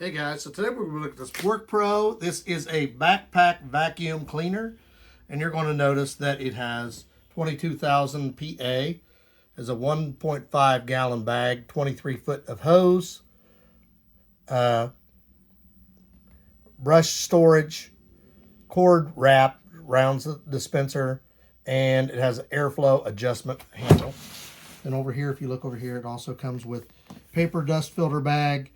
Hey guys, so today we're going to look at this WORKPRO. This is a backpack vacuum cleaner, and you're going to notice that it has 22,000 PA, is a 1.5 gallon bag, 23 foot of hose, brush storage, cord wrap, rounds the dispenser, and it has an airflow adjustment handle. And over here, if you look over here, it also comes with paper dust filter bag,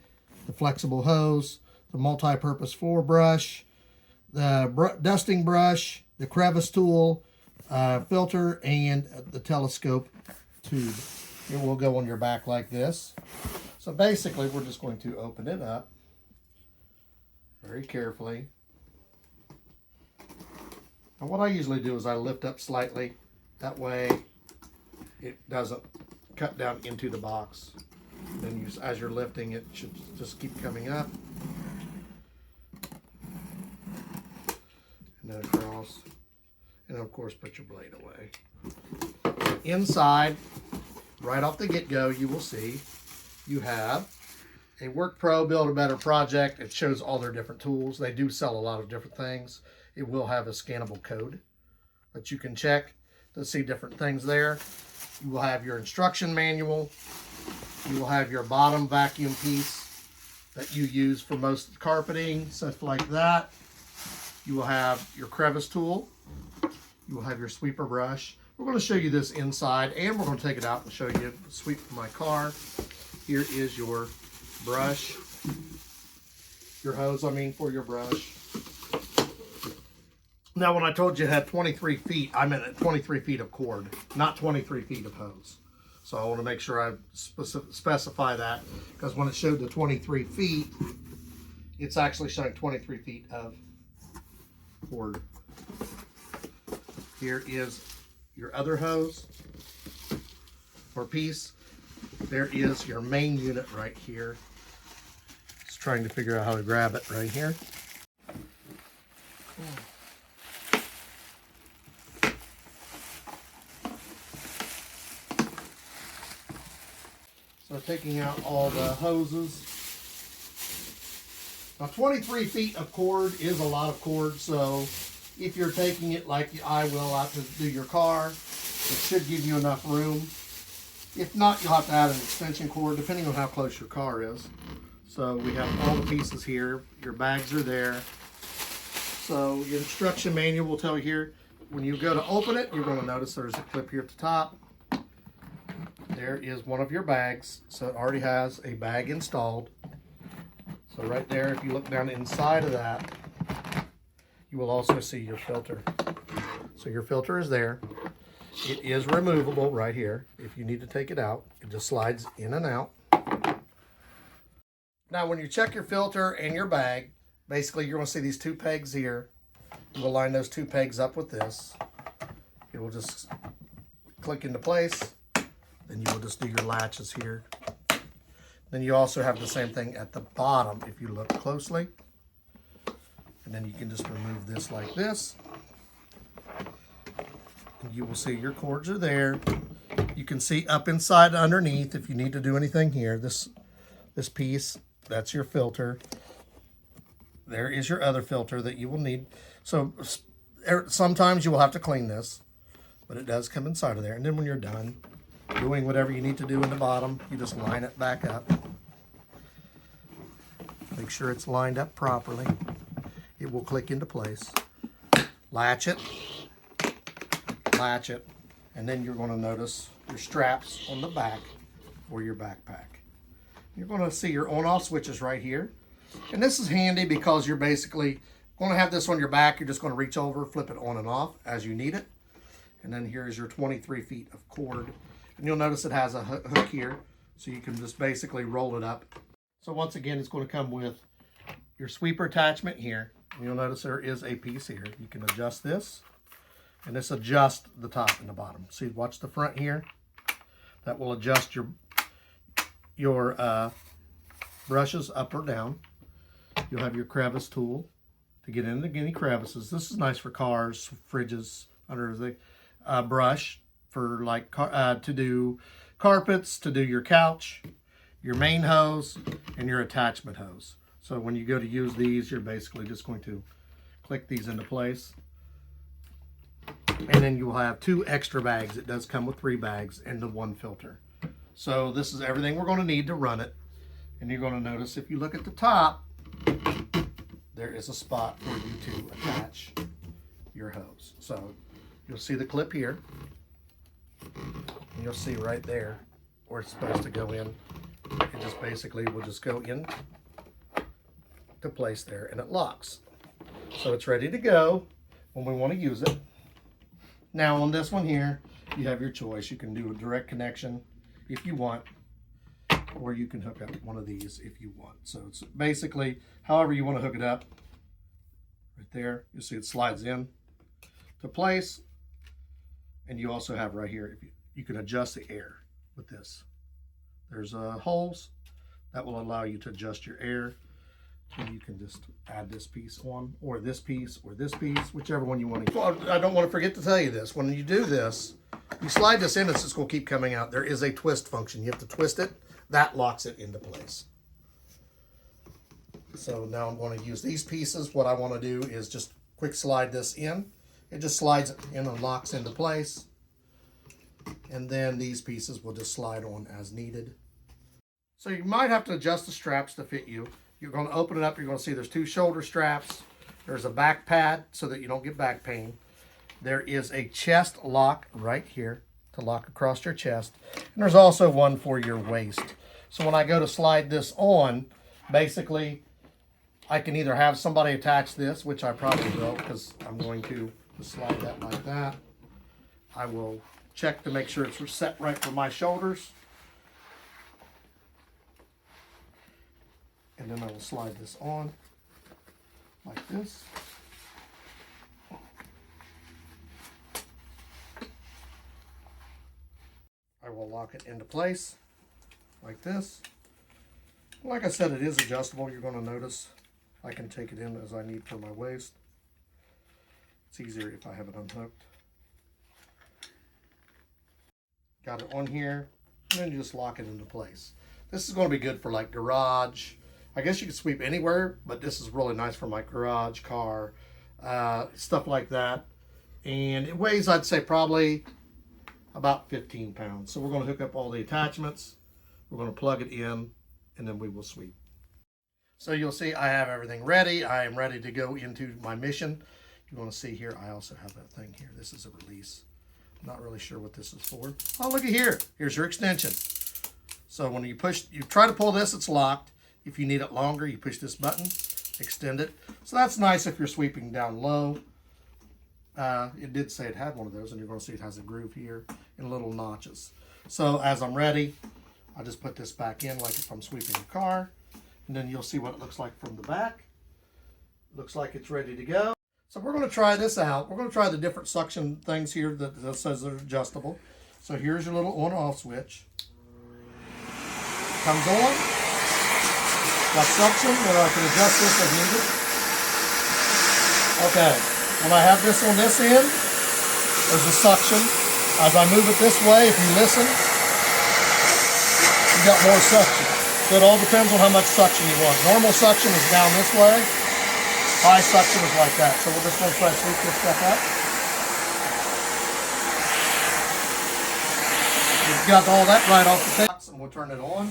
the flexible hose, the multi-purpose floor brush, the dusting brush, the crevice tool, filter, and the telescope tube. It will go on your back like this. So basically, we're just going to open it up very carefully. And what I usually do is I lift up slightly. That way, it doesn't cut down into the box. Then you, as you're lifting, it should just keep coming up. And then across. And of course, put your blade away. Inside, right off the get-go, you will see you have a WORKPRO Build a Better project. It shows all their different tools. They do sell a lot of different things. It will have a scannable code that you can check to see different things there. You will have your instruction manual. You will have your bottom vacuum piece that you use for most carpeting, stuff like that. You will have your crevice tool. You will have your sweeper brush. We're going to show you this inside, and we're going to take it out and show you the sweep for my car. Here is your brush, your hose, for your brush. Now, when I told you it had 23 feet, I meant 23 feet of cord, not 23 feet of hose. So I want to make sure I specify that, because when it showed the 23 feet, it's actually showing 23 feet of cord. Here is your other hose or piece. There is your main unit right here. Just trying to figure out how to grab it right here. So taking out all the hoses. Now 23 feet of cord is a lot of cord, so if you're taking it like I will out to do your car, it should give you enough room. If not, you'll have to add an extension cord depending on how close your car is. So we have all the pieces here. Your bags are there. So your instruction manual will tell you here, when you go to open it, you're going to notice there's a clip here at the top. There is one of your bags, so it already has a bag installed. So right there, if you look down inside of that, you will also see your filter. So your filter is there. It is removable right here. If you need to take it out, it just slides in and out. Now when you check your filter and your bag, basically you're going to see these two pegs here. You will line those two pegs up with this. It will just click into place. Then you will just do your latches here. Then you also have the same thing at the bottom if you look closely. And then you can just remove this like this. And you will see your cords are there. You can see up inside underneath if you need to do anything here. This piece, that's your filter. There is your other filter that you will need. So sometimes you will have to clean this, but it does come inside of there. And then when you're done doing whatever you need to do in the bottom, you just line it back up. Make sure it's lined up properly. It will click into place. Latch it, and then you're going to notice your straps on the back for your backpack. You're going to see your on-off switches right here. And this is handy because you're basically going to have this on your back. You're just going to reach over, flip it on and off as you need it. And then here's your 23 feet of cord. And you'll notice it has a hook here, so you can just basically roll it up. So once again, it's going to come with your sweeper attachment here. And you'll notice there is a piece here. You can adjust this, and this adjusts the top and the bottom. See, watch the front here. That will adjust your brushes up or down. You'll have your crevice tool to get into any crevices. This is nice for cars, fridges, under the brush for like to do carpets, to do your couch, your main hose, and your attachment hose. So when you go to use these, you're basically just going to click these into place. And then you will have 2 extra bags. It does come with 3 bags and the 1 filter. So this is everything we're going to need to run it. And you're going to notice if you look at the top, there is a spot for you to attach your hose. So you'll see the clip here. And you'll see right there where it's supposed to go in. It just basically will just go in to place there and it locks. So it's ready to go when we want to use it. Now on this one here, you have your choice. You can do a direct connection if you want, or you can hook up one of these if you want. So it's basically however you want to hook it up. Right there, you see it slides in to place. And you also have right here, if you can adjust the air with this. There's holes that will allow you to adjust your air. And you can just add this piece on, or this piece, whichever one you want to. Well, I don't want to forget to tell you this. When you do this, you slide this in, it's just going to keep coming out. There is a twist function. You have to twist it. That locks it into place. So now I'm going to use these pieces. What I want to do is just quick slide this in. It just slides it in and locks into place. And then these pieces will just slide on as needed. So you might have to adjust the straps to fit you. You're going to open it up. You're going to see there's 2 shoulder straps. There's a back pad so that you don't get back pain. There is a chest lock right here to lock across your chest. And there's also one for your waist. So when I go to slide this on, basically, I can either have somebody attach this, which I probably will because I'm going to slide that like that. I will check to make sure it's set right for my shoulders. And then I will slide this on like this. I will lock it into place like this. Like I said, it is adjustable. You're going to notice I can take it in as I need for my waist. It's easier if I have it unhooked. Got it on here, and then you just lock it into place. This is going to be good for like garage. I guess you can sweep anywhere, but this is really nice for my garage, car, stuff like that. And it weighs, I'd say, probably about 15 pounds. So we're going to hook up all the attachments. We're going to plug it in, and then we will sweep. So you'll see I have everything ready. I am ready to go into my mission. You want to see here, I also have that thing here. This is a release. I'm not really sure what this is for. Oh, look at here. Here's your extension. So when you try to pull this, it's locked. If you need it longer, you push this button, extend it. So that's nice if you're sweeping down low. It did say it had one of those, and you're going to see it has a groove here and little notches. So as I'm ready, I just put this back in like if I'm sweeping a car, and then you'll see what it looks like from the back. Looks like it's ready to go. So we're going to try this out. We're going to try the different suction things here that says they're adjustable. So here's your little on-off switch. Comes on. Got suction, or I can adjust this as needed. Okay, when I have this on this end, there's a suction. As I move it this way, if you listen, you got more suction. So it all depends on how much suction you want. Normal suction is down this way. High suction is like that. So we're just going to try to sweep this stuff up. We've got all that right off the top, and we'll turn it on.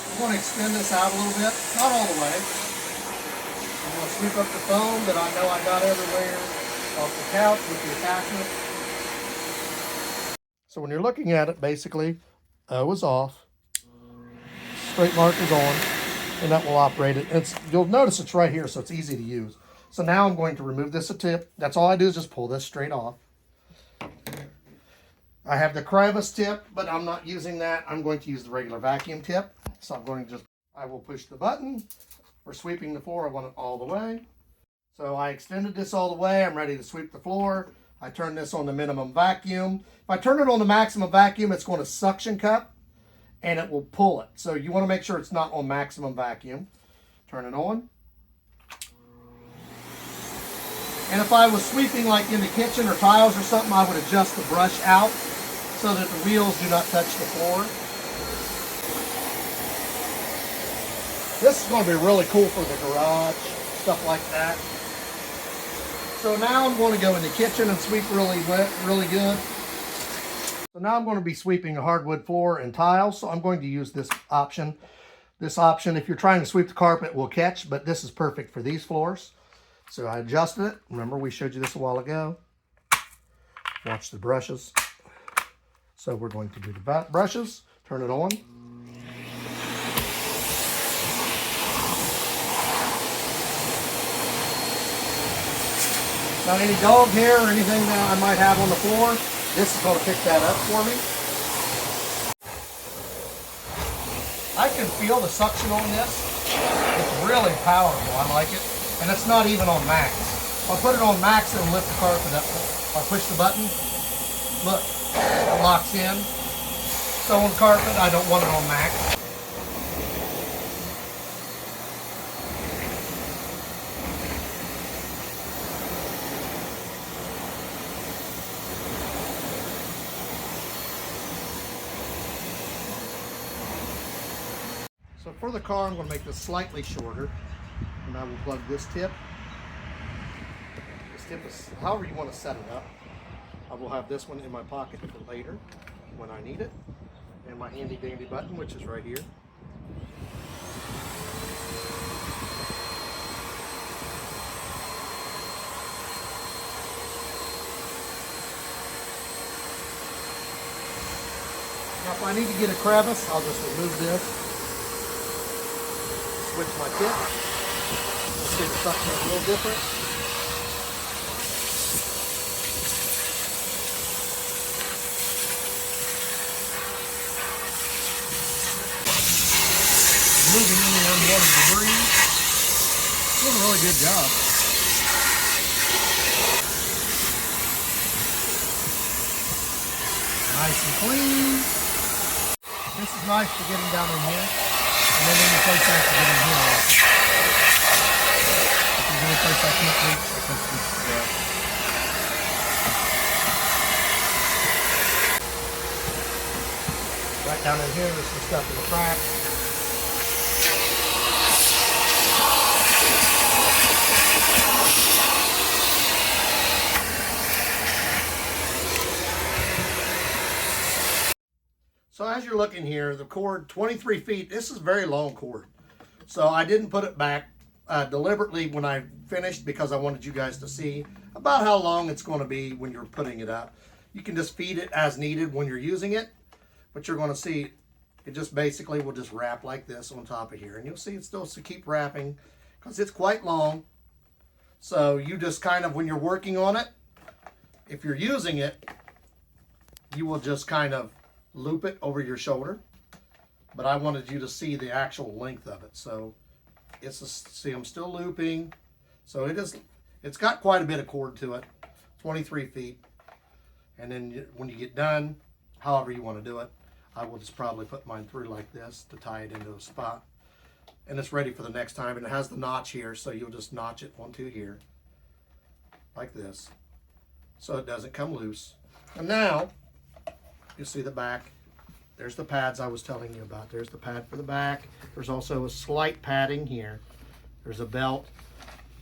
I'm going to extend this out a little bit, not all the way. I'm going to sweep up the foam that I know I got everywhere off the couch with the attachment. So when you're looking at it, basically, O is off, straight mark is on, and that will operate it. You'll notice it's right here, so it's easy to use. So now I'm going to remove this a tip. That's all I do is just pull this straight off. I have the crevice tip, but I'm not using that. I'm going to use the regular vacuum tip. So I will push the button. For sweeping the floor, I want it all the way. So I extended this all the way. I'm ready to sweep the floor. I turn this on the minimum vacuum. If I turn it on the maximum vacuum, it's going to suction cup and it will pull it. So you want to make sure it's not on maximum vacuum. Turn it on. And if I was sweeping like in the kitchen or tiles or something, I would adjust the brush out so that the wheels do not touch the floor. This is going to be really cool for the garage, stuff like that. So now I'm going to go in the kitchen and sweep really good. So now I'm going to be sweeping a hardwood floor and tiles. So I'm going to use this option. This option, if you're trying to sweep the carpet, will catch, but this is perfect for these floors. So I adjusted it. Remember, we showed you this a while ago. Watch the brushes. So we're going to do the brushes. Turn it on. Now any dog hair or anything that I might have on the floor, this is going to pick that up for me. I can feel the suction on this. It's really powerful. I like it. And it's not even on max. If I put it on max, it'll lift the carpet up. If I push the button, look, it locks in. So on carpet, I don't want it on max. So for the car, I'm going to make this slightly shorter, and I will plug this tip. This tip is however you want to set it up. I will have this one in my pocket for later when I need it, and my handy dandy button, which is right here. Now if I need to get a crevice, I'll just remove this. Switch my tip. Let's see the suction is a little different. Moving any unwanted debris. Doing a really good job. Nice and clean. This is nice for getting down in here. And then any place I can get in here. If there's any place I can't reach, I can reach there. Right down in here, there's some stuff in the crack. So as you're looking here, the cord, 23 feet, this is a very long cord. So I didn't put it back deliberately when I finished because I wanted you guys to see about how long it's going to be when you're putting it up. You can just feed it as needed when you're using it, but you're going to see it just basically will just wrap like this on top of here. And you'll see it still to keep wrapping because it's quite long. So you just kind of, when you're working on it, if you're using it, you will just kind of loop it over your shoulder, but I wanted you to see the actual length of it. So see, I'm still looping. So it's got quite a bit of cord to it, 23 feet. And then when you get done, however you want to do it, I will just probably put mine through like this to tie it into a spot. And it's ready for the next time. And it has the notch here, so you'll just notch it onto here like this, so it doesn't come loose. And now you see the back. There's the pads I was telling you about. There's the pad for the back. There's also a slight padding here. There's a belt,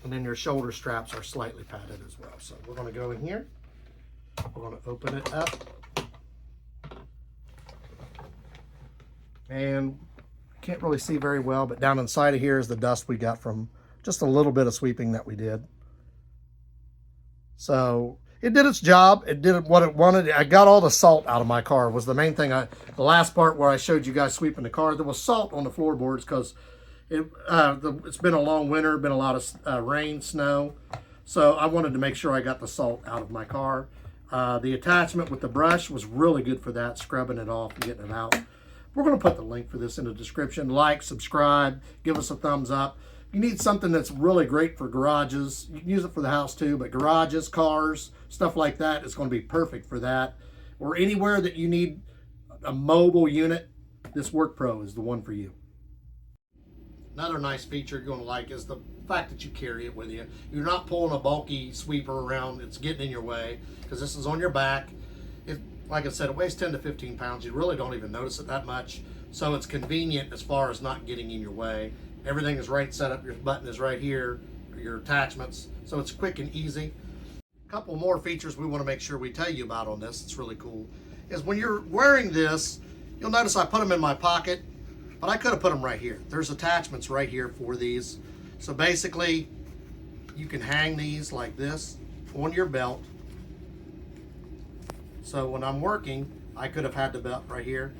and then your shoulder straps are slightly padded as well. So we're going to go in here. We're going to open it up. And can't really see very well, but down inside of here is the dust we got from just a little bit of sweeping that we did. So it did its job. It did what it wanted. I got all the salt out of my car was the main thing. The last part where I showed you guys sweeping the car, there was salt on the floorboards because it's been a long winter, been a lot of rain, snow. So I wanted to make sure I got the salt out of my car. The attachment with the brush was really good for that, scrubbing it off and getting it out. We're going to put the link for this in the description. Like, subscribe, give us a thumbs up. You need something that's really great for garages. You can use it for the house too, but garages, cars, stuff like that is going to be perfect for that. Or anywhere that you need a mobile unit, this WORKPRO is the one for you. Another nice feature you're going to like is the fact that you carry it with you. You're not pulling a bulky sweeper around. It's getting in your way because this is on your back. Like I said, it weighs 10 to 15 pounds. You really don't even notice it that much. So it's convenient as far as not getting in your way. Everything is right set up. Your button is right here, your attachments. So it's quick and easy. A couple more features we want to make sure we tell you about on this, it's really cool, is when you're wearing this, you'll notice I put them in my pocket, but I could have put them right here. There's attachments right here for these. So basically, you can hang these like this on your belt. So when I'm working, I could have had the belt right here.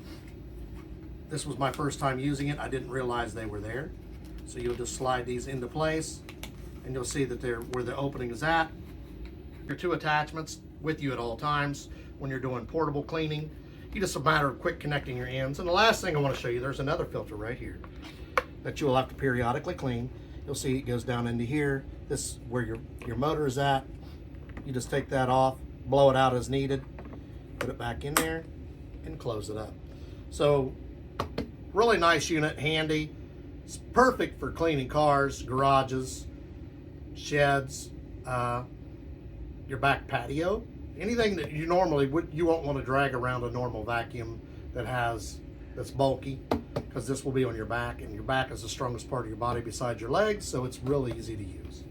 This was my first time using it. I didn't realize they were there. So you'll just slide these into place and you'll see that they're where the opening is at. Your two attachments with you at all times when you're doing portable cleaning. You just a matter of quick connecting your ends. And the last thing I want to show you, there's another filter right here that you will have to periodically clean. You'll see it goes down into here. This is where your motor is at. You just take that off, blow it out as needed, put it back in there, and close it up. So really nice unit, handy. It's perfect for cleaning cars, garages, sheds, your back patio, anything that you normally you won't want to drag around a normal vacuum that's bulky, because this will be on your back, and your back is the strongest part of your body besides your legs, so it's really easy to use.